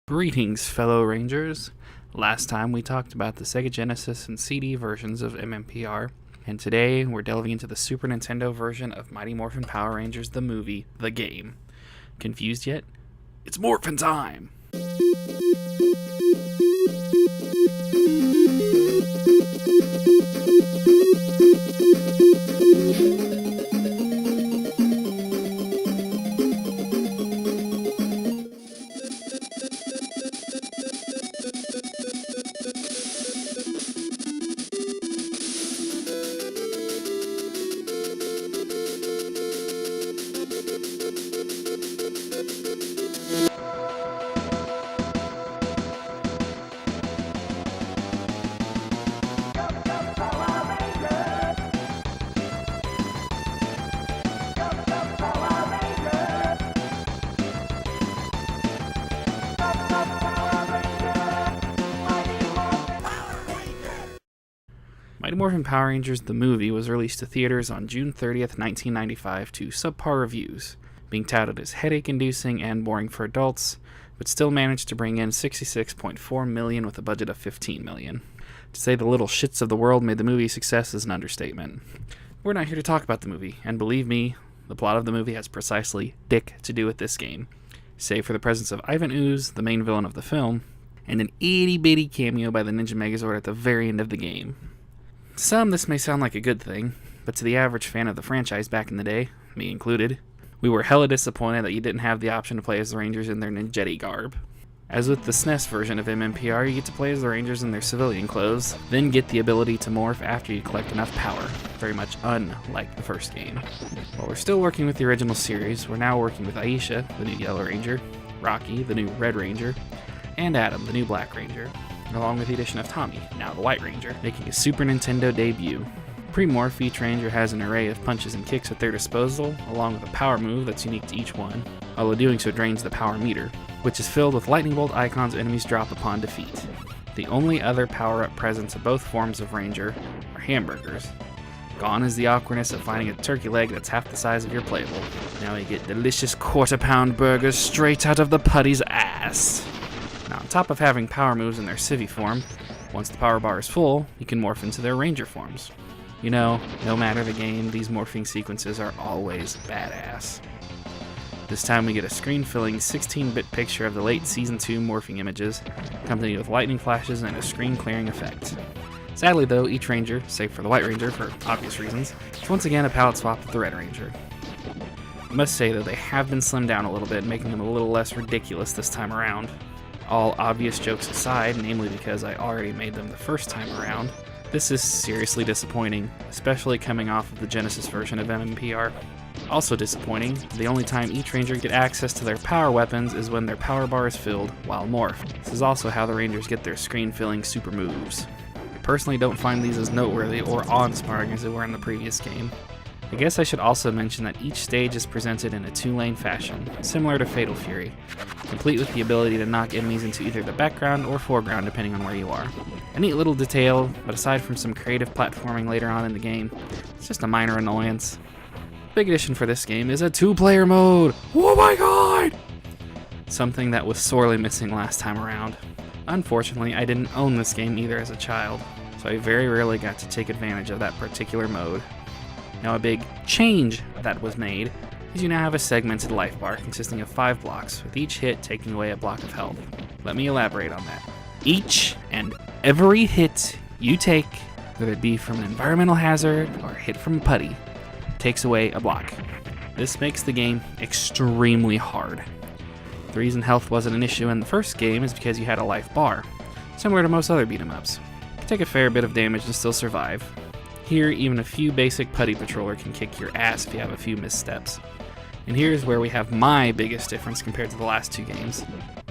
Greetings, fellow Rangers. Last time we talked about the Sega Genesis and CD versions of MMPR, and today we're delving into the Super Nintendo version of Mighty Morphin Power Rangers the movie, the game. Confused yet? It's Morphin Time! Mighty Morphin Power Rangers the movie was released to theaters on June 30th, 1995 to subpar reviews, being touted as headache-inducing and boring for adults, but still managed to bring in $66.4 million with a budget of $15 million. To say the little shits of the world made the movie a success is an understatement. We're not here to talk about the movie, and believe me, the plot of the movie has precisely dick to do with this game, save for the presence of Ivan Ooze, the main villain of the film, and an itty-bitty cameo by the Ninja Megazord at the very end of the game. To some, this may sound like a good thing, but to the average fan of the franchise back in the day, me included, we were hella disappointed that you didn't have the option to play as the Rangers in their ninjetti garb. As with the SNES version of MMPR, you get to play as the Rangers in their civilian clothes, then get the ability to morph after you collect enough power, very much unlike the first game. While we're still working with the original series, we're now working with Aisha, the new Yellow Ranger, Rocky, the new Red Ranger, and Adam, the new Black Ranger, along with the addition of Tommy, now the White Ranger, making his Super Nintendo debut. Pre-morph, each Ranger has an array of punches and kicks at their disposal, along with a power move that's unique to each one, although doing so drains the power meter, which is filled with lightning bolt icons enemies drop upon defeat. The only other power-up presents of both forms of Ranger are hamburgers. Gone is the awkwardness of finding a turkey leg that's half the size of your playable. Now you get delicious quarter-pound burgers straight out of the putty's ass. Now, on top of having power moves in their civvy form, once the power bar is full, you can morph into their Ranger forms. You know, no matter the game, these morphing sequences are always badass. This time we get a screen-filling 16-bit picture of the late Season 2 morphing images, accompanied with lightning flashes and a screen-clearing effect. Sadly though, each Ranger, save for the White Ranger for obvious reasons, is once again a palette swap with the Red Ranger. I must say though, they have been slimmed down a little bit, making them a little less ridiculous this time around. All obvious jokes aside, namely because I already made them the first time around, this is seriously disappointing, especially coming off of the Genesis version of MMPR. Also disappointing, the only time each Ranger get access to their power weapons is when their power bar is filled while morphed. This is also how the Rangers get their screen-filling super moves. I personally don't find these as noteworthy or awe-inspiring as they were in the previous game. I guess I should also mention that each stage is presented in a two-lane fashion, similar to Fatal Fury, complete with the ability to knock enemies into either the background or foreground depending on where you are. A neat little detail, but aside from some creative platforming later on in the game, it's just a minor annoyance. Big addition for this game is a two-player mode! Oh my god! Something that was sorely missing last time around. Unfortunately, I didn't own this game either as a child, so I very rarely got to take advantage of that particular mode. Now a big change that was made is you now have a segmented life bar consisting of 5 blocks, with each hit taking away a block of health. Let me elaborate on that. Each and every hit you take, whether it be from an environmental hazard or a hit from a putty, takes away a block. This makes the game extremely hard. The reason health wasn't an issue in the first game is because you had a life bar, similar to most other beat-em-ups. You can take a fair bit of damage and still survive. Here, even a few basic putty patroller can kick your ass if you have a few missteps. And here's where we have my biggest difference compared to the last two games.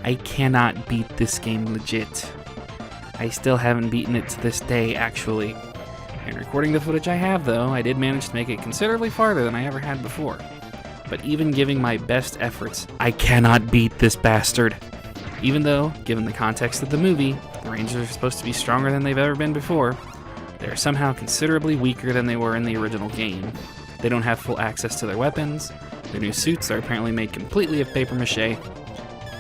I cannot beat this game legit. I still haven't beaten it to this day, actually. In recording the footage I have, though, I did manage to make it considerably farther than I ever had before. But even giving my best efforts, I cannot beat this bastard. Even though, given the context of the movie, the Rangers are supposed to be stronger than they've ever been before, they are somehow considerably weaker than they were in the original game. They don't have full access to their weapons, their new suits are apparently made completely of paper mache,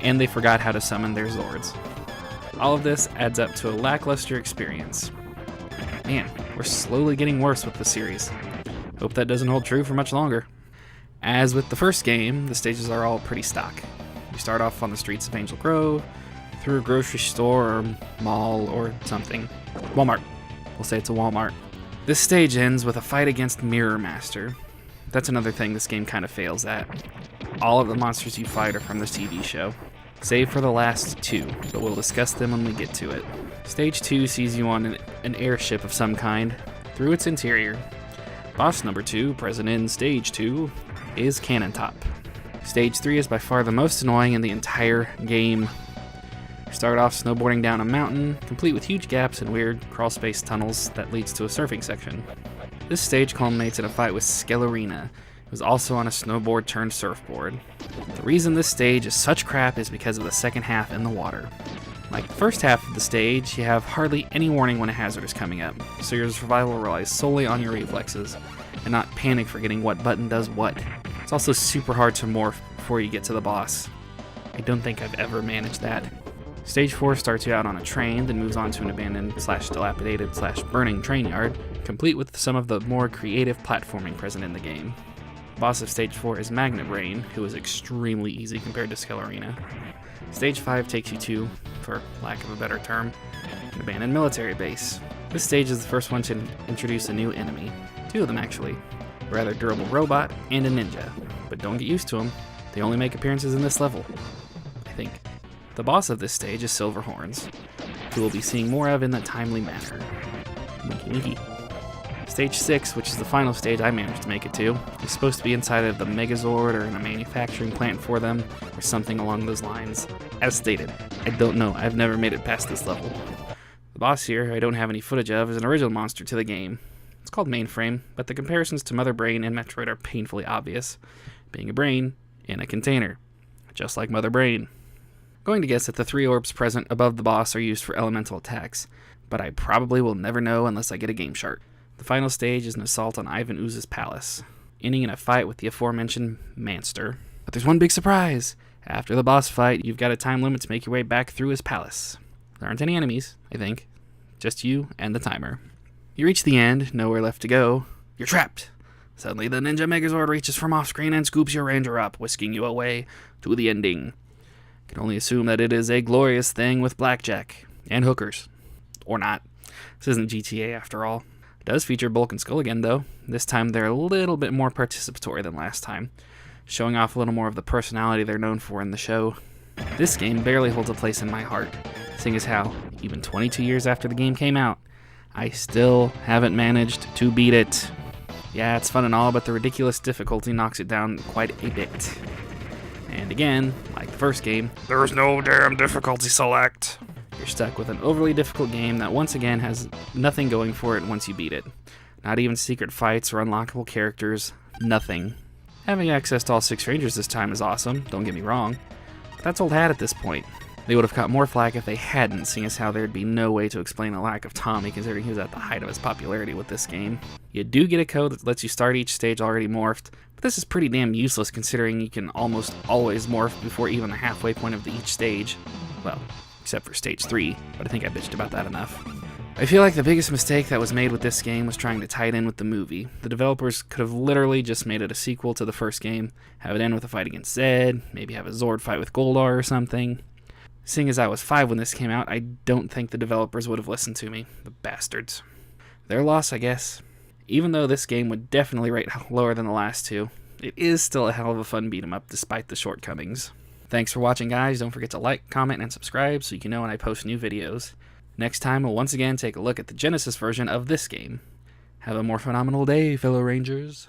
and they forgot how to summon their Zords. All of this adds up to a lackluster experience. Man, we're slowly getting worse with the series. Hope that doesn't hold true for much longer. As with the first game, the stages are all pretty stock. You start off on the streets of Angel Grove, through a grocery store or mall or something. Walmart. We'll say it's a Walmart. This stage ends with a fight against Mirror Master. That's another thing this game kind of fails at. All of the monsters you fight are from the TV show, save for the last two, but we'll discuss them when we get to it. Stage 2 sees you on an airship of some kind, through its interior. Boss number 2, present in Stage 2, is Cannon Top. Stage 3 is by far the most annoying in the entire game. You start off snowboarding down a mountain, complete with huge gaps and weird crawlspace tunnels that leads to a surfing section. This stage culminates in a fight with Skellerina, who is also on a snowboard turned surfboard. The reason this stage is such crap is because of the second half in the water. Like the first half of the stage, you have hardly any warning when a hazard is coming up, so your survival relies solely on your reflexes, and not panic for getting what button does what. It's also super hard to morph before you get to the boss. I don't think I've ever managed that. Stage 4 starts you out on a train, then moves on to an abandoned/dilapidated/burning train yard, complete with some of the more creative platforming present in the game. Boss of Stage 4 is Magnet Brain, who is extremely easy compared to Skellerina. Stage 5 takes you to, for lack of a better term, an abandoned military base. This stage is the first one to introduce a new enemy. Two of them actually. A rather durable robot and a ninja. But don't get used to them. They only make appearances in this level, I think. The boss of this stage is Silverhorns, who we'll be seeing more of in a timely manner. Winky winky. Stage 6, which is the final stage I managed to make it to, is supposed to be inside of the Megazord or in a manufacturing plant for them, or something along those lines. As stated, I don't know, I've never made it past this level. The boss here, I don't have any footage of, is an original monster to the game. It's called Mainframe, but the comparisons to Mother Brain and Metroid are painfully obvious, being a brain in a container, just like Mother Brain. Going to guess that the 3 orbs present above the boss are used for elemental attacks, but I probably will never know unless I get a game chart. The final stage is an assault on Ivan Ooze's palace, ending in a fight with the aforementioned Manster. But there's one big surprise! After the boss fight, you've got a time limit to make your way back through his palace. There aren't any enemies, I think. Just you and the timer. You reach the end, nowhere left to go. You're trapped! Suddenly the Ninja Megazord reaches from off-screen and scoops your ranger up, whisking you away to the ending. Can only assume that it is a glorious thing with blackjack and hookers. Or not. This isn't GTA after all. It does feature Bulk and Skull again, though. This time they're a little bit more participatory than last time, showing off a little more of the personality they're known for in the show. This game barely holds a place in my heart, seeing as how, even 22 years after the game came out, I still haven't managed to beat it. Yeah, it's fun and all, but the ridiculous difficulty knocks it down quite a bit. And again, like the first game, there's no damn difficulty select. You're stuck with an overly difficult game that once again has nothing going for it once you beat it. Not even secret fights or unlockable characters, nothing. Having access to all 6 rangers this time is awesome, don't get me wrong, but that's old hat at this point. They would have caught more flack if they hadn't, seeing as how there'd be no way to explain a lack of Tommy considering he was at the height of his popularity with this game. You do get a code that lets you start each stage already morphed, but this is pretty damn useless considering you can almost always morph before even the halfway point of each stage. Well, except for stage 3, but I think I bitched about that enough. I feel like the biggest mistake that was made with this game was trying to tie it in with the movie. The developers could have literally just made it a sequel to the first game, have it end with a fight against Zed, maybe have a Zord fight with Goldar or something. Seeing as I was 5 when this came out, I don't think the developers would have listened to me, the bastards. Their loss, I guess. Even though this game would definitely rate lower than the last 2, it is still a hell of a fun beat-em-up despite the shortcomings. Thanks for watching, guys. Don't forget to like, comment, and subscribe so you can know when I post new videos. Next time, we'll once again take a look at the Genesis version of this game. Have a more phenomenal day, fellow Rangers.